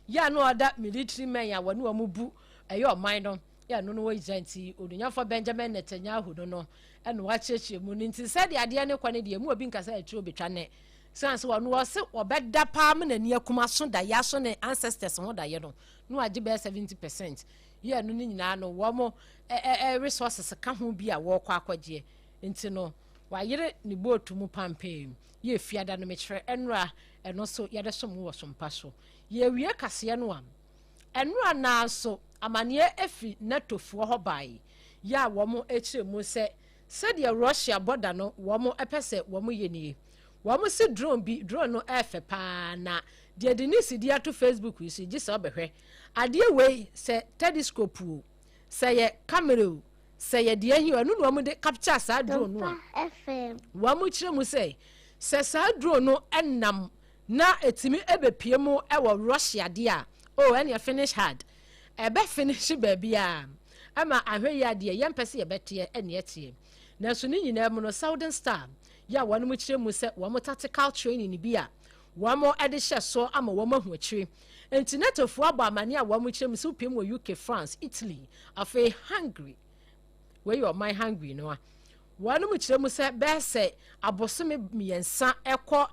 יאנו אודה מיליטרי מיה, ונו המובו, אyo minor ya no we janti odunya for Benjamin Netanyahu no eno wa cheche mu nti se de ade ne kwane de mu obi nkasa etro betwa ne sanse wo no se obeda pa am na ne akuma so da ya so ne ancestors ho da ye no no age be 70% ya no ni nyina no wo mo resources ka ho bi a wo kwa akwaje nti no wa yire ni botu mu pampe ye fiada no mekere enra eno so ye de so mu wo so mpa so ye wie kase no am enra na so amanie efi netofo ho bai ya wo mo ekire mu se de Russia border no wo mo epese wo mo yenie wo mo se drone no efe pa na de denisi dia to Facebook isi gise obehwe ade we se telescope se ye camera se ye de ahi anu no mo de capture sa drone no FM wo mo kire mu se sa drone no enam na etimi ebepie mu e wo Russia dia oh and you finish hard ebe finish baby ama ahwe ya de yempese ye bete ene etie na so ni nyina mu no Southern Star ya wonu mu kire mu se wo mo tactical training ni bia wo mo ede hye so ama wo mahu akire internetofo aba amane a wo mo kire mu se upiem wo UK France Italy afi Hungary where you are my hungry no wonu mu kire mu se be se abosome miensa ekọ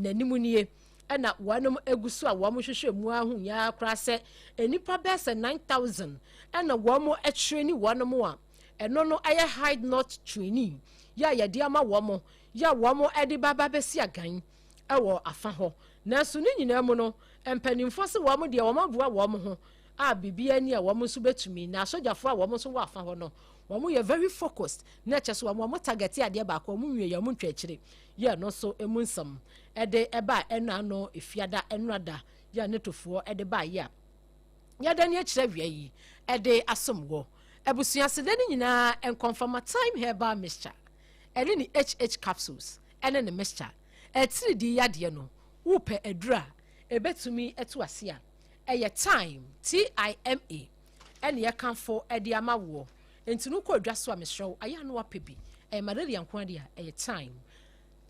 nanimu nie ena wanum egusu a wo mo hwehwe mu ahu ya kra se enipa be se 9000 ena wo mo etreni wanum a eno no aye hide not trainee ya ye dia ma wo mo ya wo mo edi baba be si agan ewo afa ho na so ni nyina mu no empanimfo se wo mo de wo maboa wo mo ho a bibia ni a wo mo so betumi na sojafo a wo mo so wo afa ho no wo mo ye very focused na cheso wo mo target ade ba ko mo nwie ya mo ntwa kire ya no so emunsam ede eba ena no efiada enrada ya netofo ede ba ya ya da ne kire wi yi ede asomwo ebusuase de nyina en confirm time herbal mixture ene ni HH capsules ene ne mixture etiri di yade no wo pe adura ebetumi eto ase a eye time TIMA ene ye kanfo ede amawo entinu ko adwa so a mesrew aya no wapebi malaria nko ade a eye time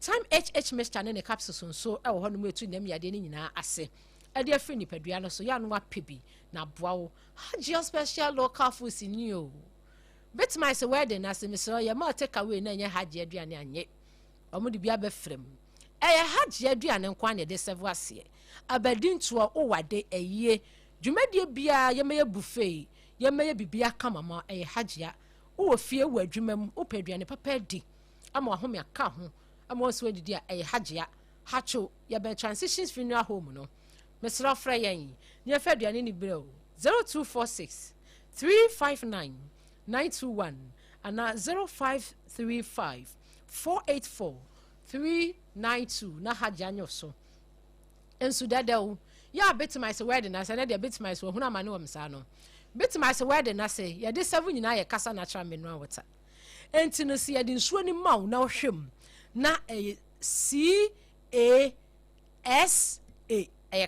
HH mixture ne capsules so e wo hono mu etu nam yade ne nyina ase ede afri ni padua no so ya no wapebi na boawo hajio special local foods ni o bet my say wedding as mesrew ya ma take away na nya hajie aduane anye omo de bia be frem hajia aduane nkwa ne de serve ase abadinto o wade eyie dwumadie bia yemeye buffet yemeye bibia kamama hajia wo fie wo adwumam wo paduane papa di ama ahome aka ho ama wo so didi hajia hacho ya be transitions funeral home no mesra fra yen ne fa aduane ni bro 0246 359 921 and 0535 484 392 na hajia nyoso ensu dadao ya betima se wedding na se na de betima se huna mane wo msa no betima se wedding na se ya de 7 nyina ye kasa natural mineral water enti no se ya de nsuo ni maw na ohwem na CASA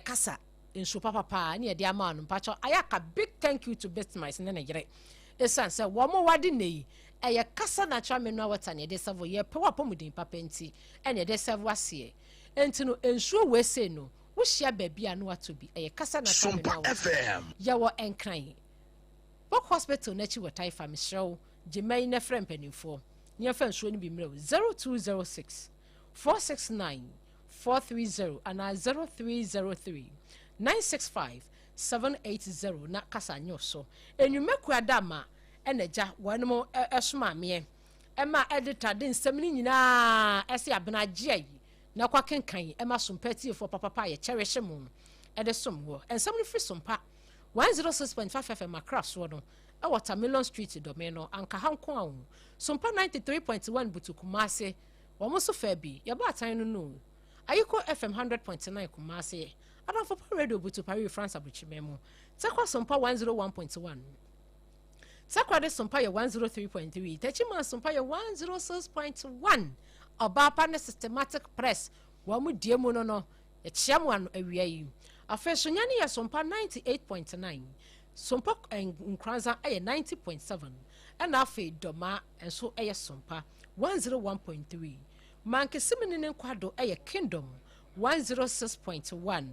kasa nsuo papa na ye de ama no mpacho ayaka big thank you to betima se na yere esan se wo mo wade nei kasa natural mineral water na ye de serve ye pe wa pomudin papa enti ene ye de serve ase enti no nsuo we se no wo hia baabi a no atobi kasa natural mineral water ya wo enkran Bok hospital na chi watai fa misrew jemai na frem panimfo nya fa nsuo ni bi mrew 0206 469 430 and 0303 965 780 na kasa nyoso enwumeku adama enaja wanmo esoma me ema editor den semni nyina ese abena gye na kwa kenkan ema sompati fo papa ye cherishe mu ede somwo ensemni free sompa 106.5 FM across no e Watermelon Street domino anka hanko awu sompa 93.1 butu Kumase wo so fa bi ye ba atan no ayiko FM 100.9 Kumase adafo radio butu Paris France abuchimemu takwa sompa 101.1 takwa de sompa ye 103.3 tachima sompa ye 106.1 oba pa systematic press wo mu die mu no ye chiamu anu awia yi afeso nyane ye sompa 98.9 sompa nkranza aye 90.7 and afi doma enso aye sompa 101.3 manke siminine nkwado aye kingdom 106.1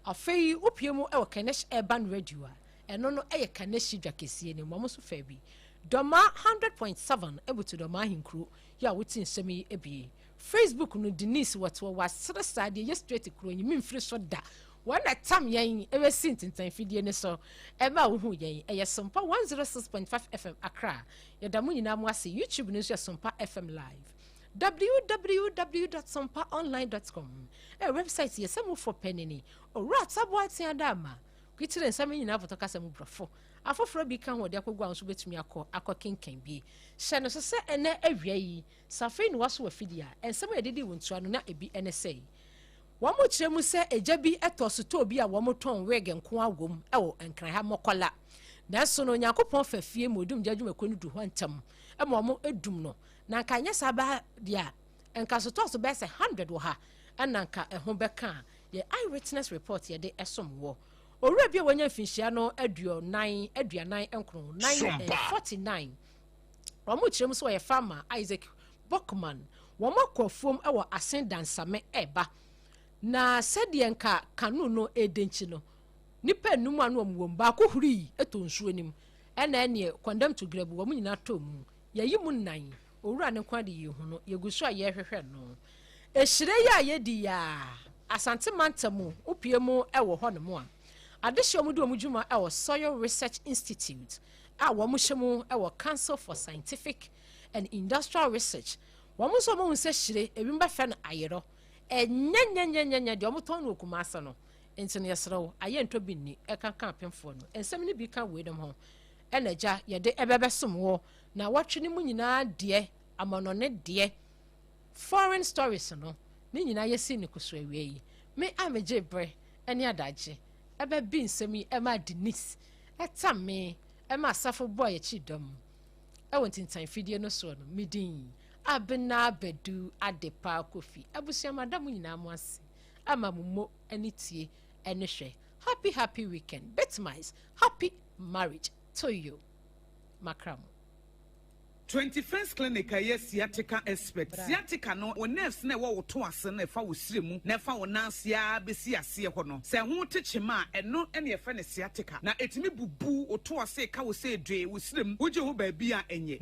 afi opiemu e Kanesh urban radio eno no aye Kanesh dwakesie ne mo so fa bi doma 100.7 ebutu doma hinkru ya wutin semi ebi Facebook no Denise watwo wasere sade ye straight kro nyi mimfiri so da wana tam yen ewe sintintan fidie ne so eba wo hu yen eye sompa 106.5 FM Accra ya damu nyina mu ase YouTube no so sompa FM live www.sompaonline.com website ye samu for penini ora tabo atiadama kwitire nsame nyina fotoka mu brofo afoforo bi kan ho de akogwa nso betumi akɔkenkan bi hye no so se ene awia yi safei no waso wafidia ensɛm edidi wontua no na ebi ene sei wo mo kyerɛ mu se eja bi etosoto bi a wo mo ton wege nko agom ɛwɔ nkran ha mokola na so no Nyankopɔn fafie modum jadwuma du ho ntam ɛma mo edum no na nka nya saba dia enka so to so be se 100 wo ha ananka ɛho bɛka ye eyewitness report ye de ɛsom wo owura bia wanya finhia no aduanan enkron 949 wo mo kyerɛ mu so ye farmer Isaac Bockman wo mo kɔfom ɛwɔ asen dansame eba na sɛdeɛ nka kanu no edenchi no nipa num anu omwom ba ko huri etonsuo nim ɛna ɛne condemn to grab wo mo nyina tom yayi mu nan owura ne kwade yi hu no yeguso a ye hwehwɛ no ehire ya yedi ya asante mantamu opiemu ɛwɔ hɔ no mo a adehye omudu omudwuma ɛwɔ Soil Research Institute a wo mo hyemu ɛwɔ Council for Scientific and Industrial Research wo mo so mo nse hire ebi mba no ayero enyanyanyanya de omoton no Kumase no enti no yesrew ayento bi ni ɛkanka apemfo no ensɛm ni bi ka weedem ho ɛnaja yɛde ɛbɛbɛsom wo na watwene mu nyinaa de amanone de foreign stories no ni nyinaa yɛsi ne kuso awie yi me ameje bre ɛne adagye ɛbɛbi nsɛm yi ɛma Denise ɛtam me ɛma asafo boy chidom ɛwɔ ntintan fidie no so no midin ABENA BADU ADEPA KWOFIE abusia madamu nyinaa mo ase ama mumo ani tie ɛne hwɛ happy weekend betmice happy marriage to you makram 21st clinic a sciatica expert sciatica no o nerves na wo to ase na fa wo sire mu na fa wo nansia besi ase ho no se ho techema eno ene ye fa ne sciatica na etimi bubu o to ase ka wo se dwe wo sire mu wo je ho ba bi a enye